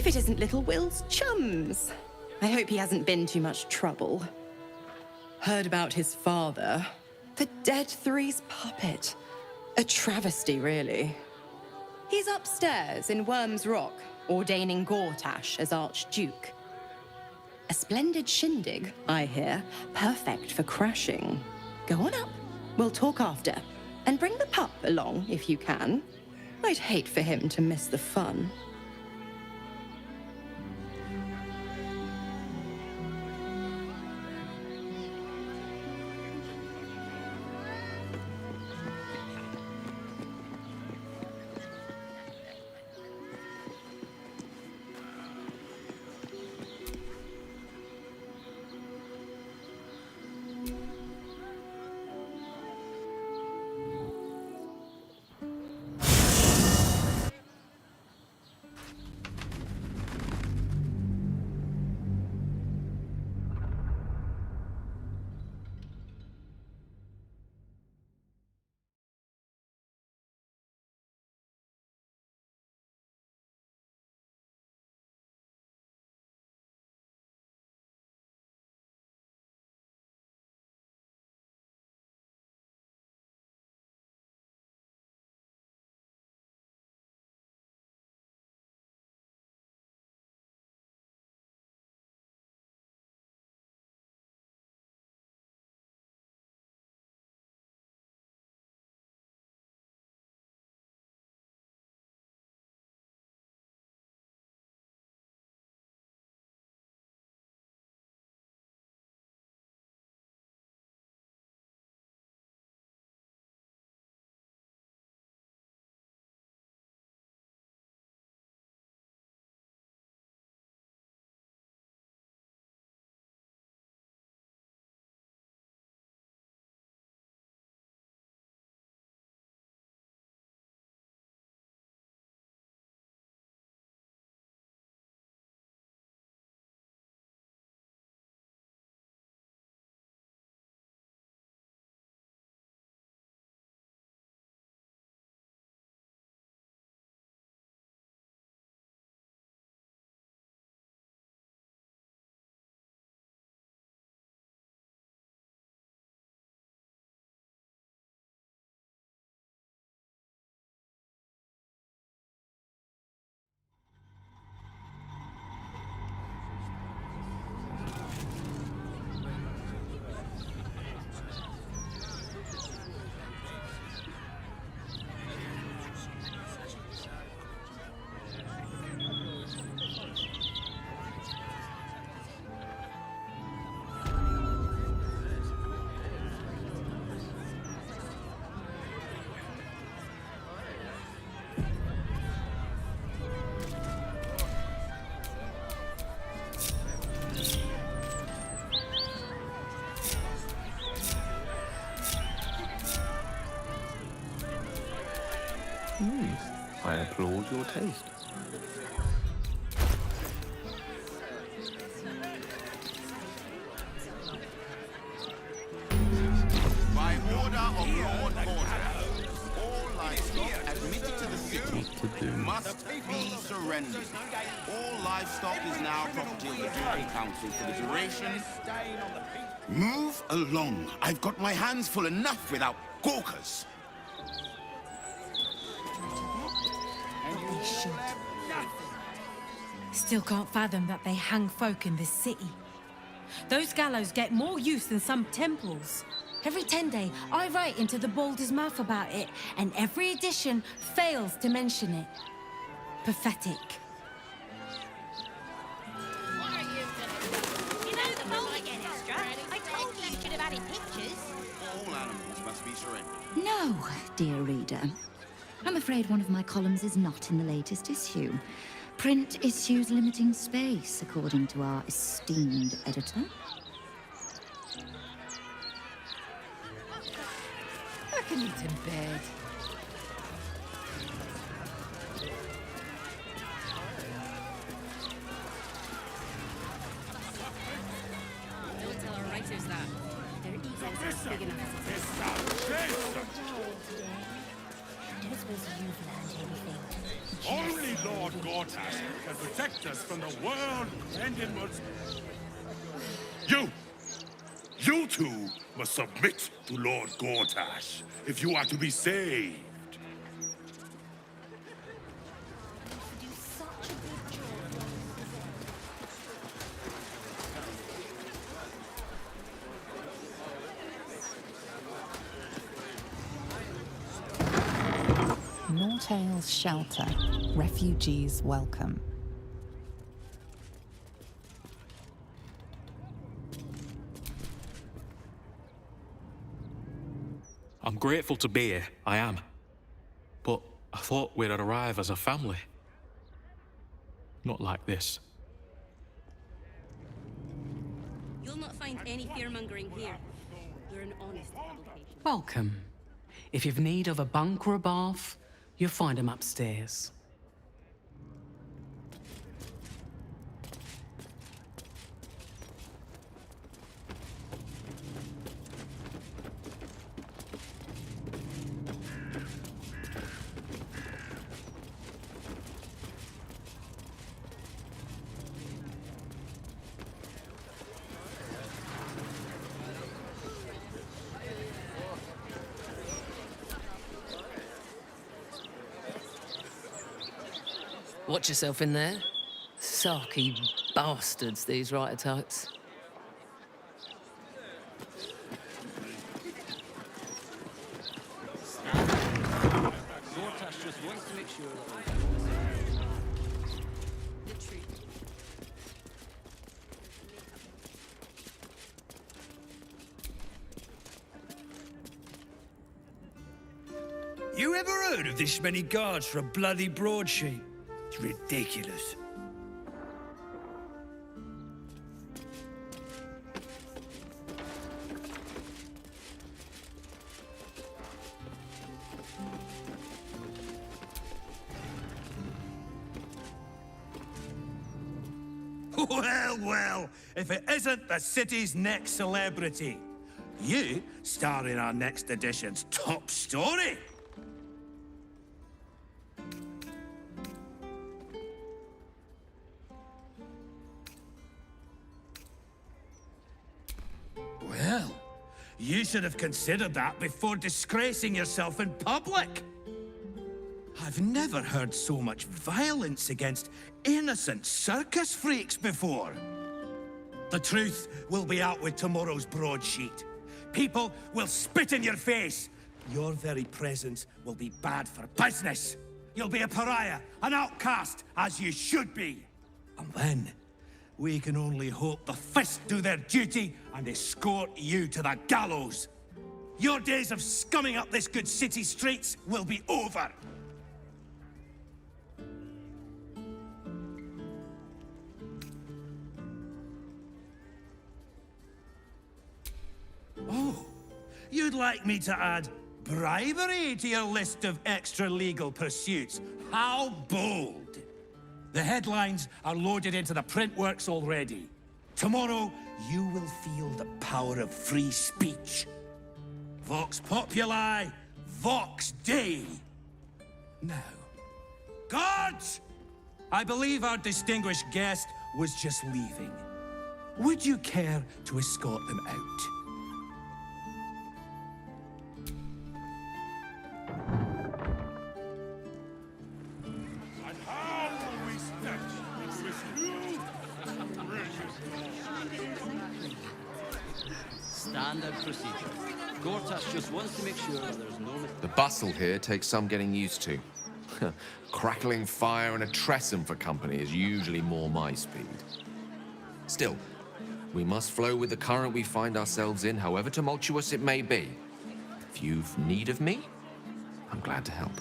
If it isn't little Will's chums. I hope he hasn't been too much trouble. Heard about his father. The dead three's puppet. A travesty, really. He's upstairs in Worm's Rock, ordaining Gortash as Archduke. A splendid shindig, I hear. Perfect for crashing. Go on up. We'll talk after. And bring the pup along, if you can. I'd hate for him to miss the fun. I applaud your taste. By order of Lord Baldur, all livestock admitted to the city must be surrendered. All livestock is now property of the Ducal Council for the duration. Move along. I've got my hands full enough without gawkers. Still can't fathom that they hang folk in this city. Those gallows get more use than some temples. Every 10 day, I write into the Baldur's mouth about it, and every edition fails to mention it. Pathetic. What are you gonna do? You know the bowl again, Extra. I told you you should have added pictures. All animals must be surrendered. No, dear reader. I'm afraid one of my columns is not in the latest issue. Print issues limiting space, according to our esteemed editor. I can eat in bed. Don't tell our writers that. Their egos aren't big enough as it is. I don't suppose you've learned anything. Only only Lord Gortash can protect us from the world ending what's... You two must submit to Lord Gortash if you are to be saved. Nortail's shelter. Refugees welcome. I'm grateful to be here, I am. But I thought we'd arrive as a family. Not like this. You'll not find any fear-mongering here. We're an honest publication. Welcome. If you've need of a bunk or a bath, you'll find them upstairs. Watch yourself in there. Sarky bastards, these writer types. Gortash just wants to make sure that... The truth. You ever heard of this many guards for a bloody broadsheet? It's ridiculous. Well, if it isn't the city's next celebrity. You star in our next edition's top story. Well, you should have considered that before disgracing yourself in public. I've never heard so much violence against innocent circus freaks before. The truth will be out with tomorrow's broadsheet. People will spit in your face. Your very presence will be bad for business. You'll be a pariah, an outcast, as you should be. And then, we can only hope the fists do their duty and escort you to the gallows. Your days of scumming up this good city streets will be over. Oh, you'd like me to add bribery to your list of extra-legal pursuits? How bold! The headlines are loaded into the print works already. Tomorrow, you will feel the power of free speech. Vox Populi, Vox Dei. Now, guards! I believe our distinguished guest was just leaving. Would you care to escort them out? Standard procedure. Gortash just wants to make sure that there's no... The bustle here takes some getting used to. Crackling fire and a tresson for company is usually more my speed. Still, we must flow with the current we find ourselves in, however tumultuous it may be. If you've need of me, I'm glad to help.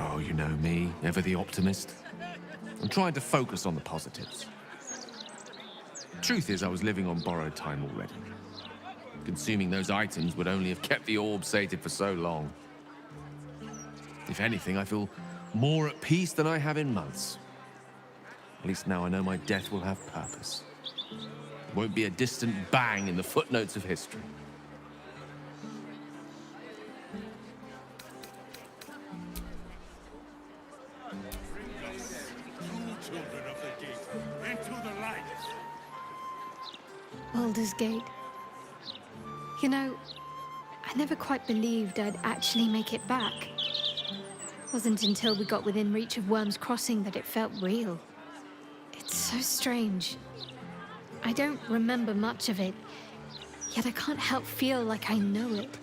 Oh, you know me, ever the optimist. I'm trying to focus on the positives. Truth is, I was living on borrowed time already. Consuming those items would only have kept the orb sated for so long. If anything, I feel more at peace than I have in months. At least now I know my death will have purpose. It won't be a distant bang in the footnotes of history. Children of the gate, into the light! Baldur's Gate. You know, I never quite believed I'd actually make it back. Wasn't until we got within reach of Worm's Crossing that it felt real. It's so strange. I don't remember much of it, yet I can't help feel like I know it.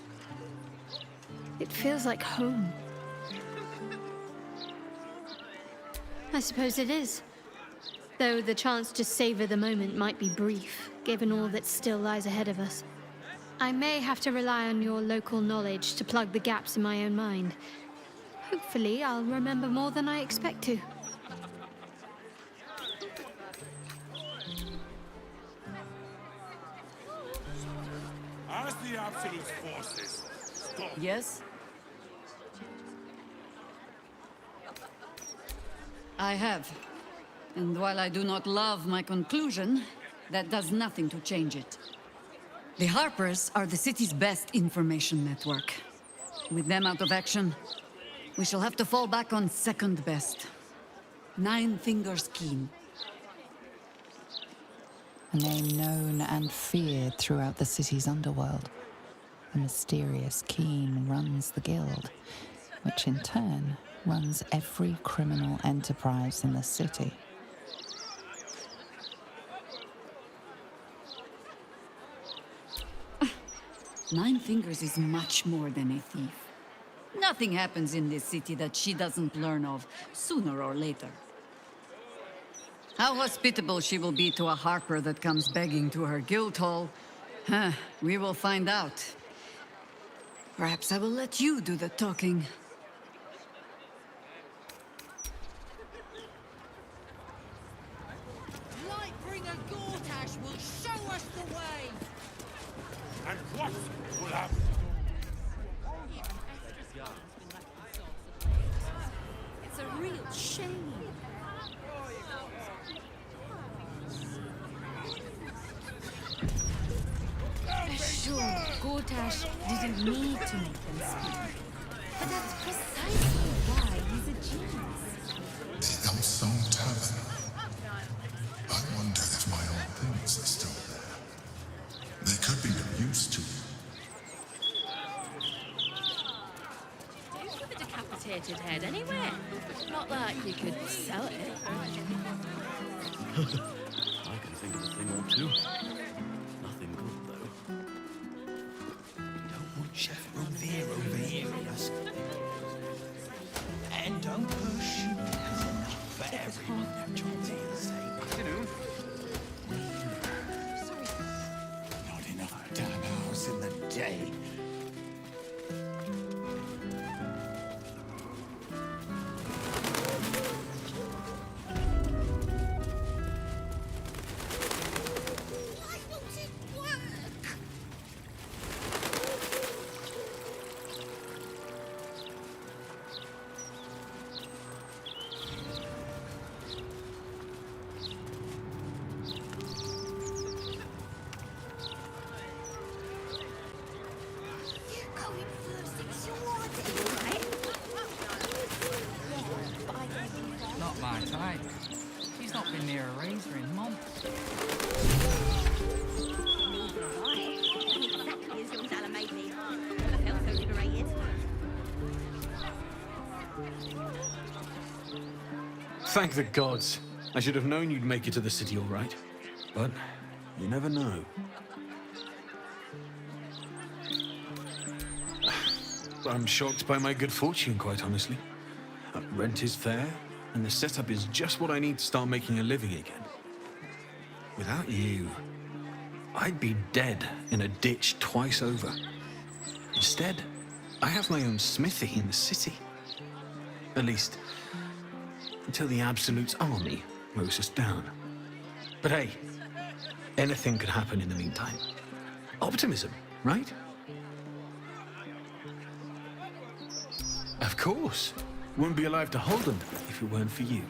It feels like home. I suppose it is. Though the chance to savor the moment might be brief, given all that still lies ahead of us. I may have to rely on your local knowledge to plug the gaps in my own mind. Hopefully, I'll remember more than I expect to. As the Absolute's forces stop. Yes? I have. And while I do not love my conclusion, that does nothing to change it. The Harpers are the city's best information network. With them out of action, we shall have to fall back on second best. Nine Fingers Keen. A name known and feared throughout the city's underworld. The mysterious Keen runs the guild, which in turn runs every criminal enterprise in the city. Nine Fingers is much more than a thief. Nothing happens in this city that she doesn't learn of sooner or later. How hospitable she will be to a Harper that comes begging to her guild hall, we will find out. Perhaps I will let you do the talking. Lightbringer Gortash will show us the way! And what will happen? It's a real shame. Sure, Gortash didn't need to make them speak. But that's precisely why he's a genius. The Elmstone Tavern. I wonder if my old things are still there. They could be of use to you. Do with a decapitated head anyway. Not that you could sell it. I can think of a thing or two. Nothing good, though. Don't want Chef Rovier over here, yes. And don't push. There's enough for everyone. Afternoon. Not enough damn hours in the day. Not my type. He's not been near a razor in months. Exactly as young Dalla made me. I felt so liberated. Thank the gods. I should have known you'd make it to the city all right. But you never know. I'm shocked by my good fortune, quite honestly. Rent is fair, and the setup is just what I need to start making a living again. Without you, I'd be dead in a ditch twice over. Instead, I have my own smithy in the city. At least, until the Absolute's army mows us down. But hey, anything could happen in the meantime. Optimism, right? Of course. Wouldn't be alive to hold them if it weren't for you.